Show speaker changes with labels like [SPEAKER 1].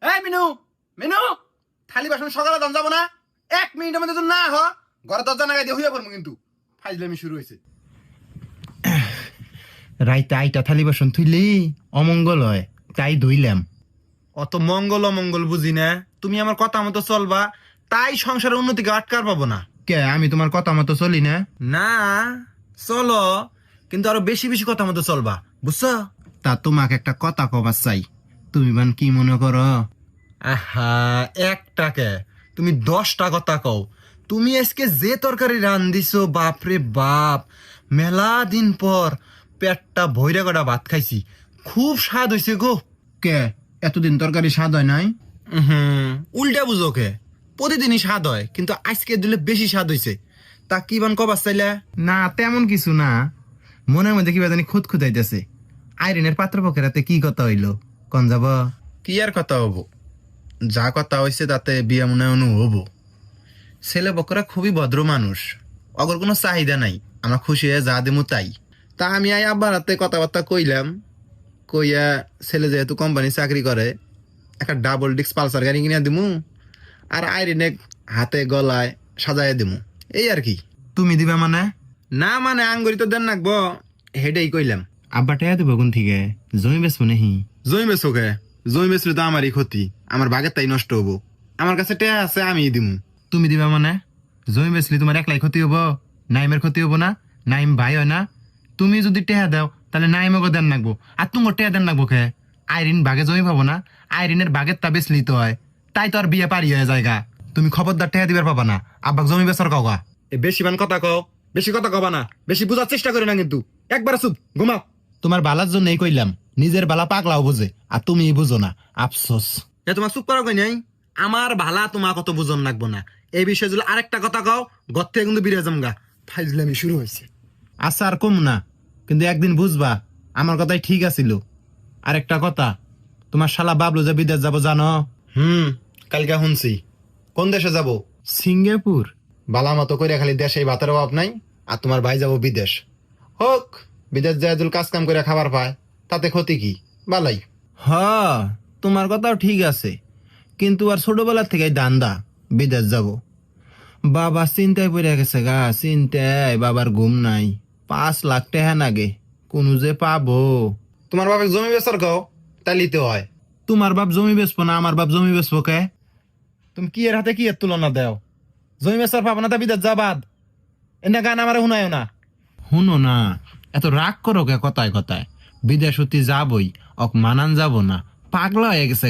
[SPEAKER 1] এই মিনু, মিনু, থালি বাসন সকালে দাম যাবো না? 1 মিনিটের মধ্যে যদি না হ, ঘরে দরজা নাগাই দিয়ে হইয়া পড়বো কিন্তু। ফাইজলামি শুরু হয়েছে।
[SPEAKER 2] রাইতে আইটা থালি বাসন থুইলি অমঙ্গল হয়, তাই ধুইলাম।
[SPEAKER 3] অত মঙ্গল অমঙ্গল বুঝি না, তুমি আমার কথা মতো চলবা, তাই সংসারের উন্নতিকে আটকার পাবো না।
[SPEAKER 2] কে আমি তোমার কথা মতো চলি না?
[SPEAKER 3] না, চলো, কিন্তু আরো বেশি বেশি কথা মতো চলবা, বুঝছো?
[SPEAKER 2] তা তোমাকে একটা কথা কবার চাই, তুমি বান কি মনে করো?
[SPEAKER 3] আহা, একটাকে তুমি 10টা কথা কও। তুমি আজকে যে তরকারি রান্ধিছো, বাপরে বাপ, মেলা দিন পর পেটটা ভইরা কটা ভাত খাইছি, খুব স্বাদ হয়েছে গো।
[SPEAKER 2] কে এতদিন তরকারি স্বাদ হয় নাই?
[SPEAKER 3] উল্টা বুঝো কে, প্রতিদিনই স্বাদ হয়, কিন্তু আজকে দিলে বেশি স্বাদ হয়েছে। তা কি বান কবার চাইলে?
[SPEAKER 2] না তেমন কিছু না, মনের মধ্যে কিবা জানি খুদ খুদাইতেছে। আইরিনের পাত্রপক্ষের হাতে কি কথা হইলো কন যাব?
[SPEAKER 3] কি আর কথা হবো, যা কথা হয়েছে তাতে বিয়া মনে হবো। ছেলে বকরা খুবই ভদ্র মানুষ, অগর কোনো চাহিদা নাই, আমরা খুশি হয়ে যা দেমু তাই। তা আমি আই আব্বার হাতে কথাবার্তা কইলাম, কইয়া ছেলে যেহেতু কোম্পানি চাকরি করে, একটা ডাবল ডিস্ক পালসার গাড়ি কিনে দিমু, আর আইরিনে হাতে গলায় সাজায় দিমু, এই আর কি।
[SPEAKER 2] তুমি দিবা মানে?
[SPEAKER 3] না মানে আঙ্গুরি তো দেন নাকবো, হেডেই কইলাম।
[SPEAKER 2] আব্বা টেয়া দিব কোন থেকে? জমি বেচবো নাহি?
[SPEAKER 3] জমি বেচোকে, জমি বেচলে তো আমারই ক্ষতি, আমার বাগের তাই নষ্ট হবো। আমার কাছে টেয়া আছে, আমি দিমু।
[SPEAKER 2] তুমি দিবা মানে? জমি বেচলি তোমার একলাই ক্ষতি হবো? নাইমের ক্ষতি হবো না? নাইম ভাই হয় না? তুমি যদি টেহা দাও তাহলে নাইমকে দেন নাকবো, আর তোমার টেহা দেন নাকবো খে? আইরিন বাগে জমি পাবো না? আইরিনের বাগের তা বেচলি তো হয়, তাই তো আর বিয়ে পারি হয়ে জায়গা। তুমি খবরদার টেহা দিবার পাবা না, আব্বাক জমি বেচার কাওগা।
[SPEAKER 3] বেশি মান কথা কও, বেশি কথা কবা না, বেশি বুঝার চেষ্টা করি না কিন্তু। একবার চুপ, ঘুমাও।
[SPEAKER 2] তোমার বালার জন্য এই কইলাম, নিজের বালা পাগলাও বুঝে আর তুমি বুঝো না, আফসোস।
[SPEAKER 3] এ তোমার চুপ করা কই নাই, আমার ভালা তোমার কত বুঝন লাগবো না। এই বিষয়ে যদি আরেকটা কথা কও, ঘর থেকে কিন্তু বিরে যামগা। ফাইজলামি শুরু হয়েছে।
[SPEAKER 2] আচ্ছা আর কম না, কিন্তু একদিন বুঝবা আমার কথাই ঠিক আছিল। আরেকটা কথা, তোমার শালা বাবলু যে বিদেশ যাবো জানো?
[SPEAKER 3] কালকে শুনছি। কোন দেশে যাব?
[SPEAKER 2] সিঙ্গাপুর।
[SPEAKER 3] বালা মতো করে খালি দেশে ভাতের অভাব নাই, আর তোমার ভাই যাব বিদেশ। হোক, বিদেশ যায় যদি কাজ কাম করে খাবার পায়, তাতে ক্ষতি কি? বালাই।
[SPEAKER 2] হ, তোমার কথাও ঠিক আছে, কিন্তু আর ছোটবেলার থেকে দান্দা বিদেশ যাব। বাবা চিন্তায় পড়ে গেছে গা, চিন্তায় বাবার ঘুম নাই। 5 লাখ টাকা নাগে, কোন যে পাবো?
[SPEAKER 3] তোমার বাপে জমি বেচার কও, তাইলিতে হয়।
[SPEAKER 2] তোমার বাপ জমি বেচবো না, আমার বাপ জমি বেচবো কে?
[SPEAKER 3] তুমি কি এর হাতে কি এর তুলনা দেও? জমি বেচার পাবো না, তা বিদেশ যাবাদ। এনে গান আমার শুনায় না।
[SPEAKER 2] শুনো না, এত রাগ করো কে কথায় কথায়? বিদেশ হতে যাবই, অক মানান যাব না, পাগলা হয়ে গেছে।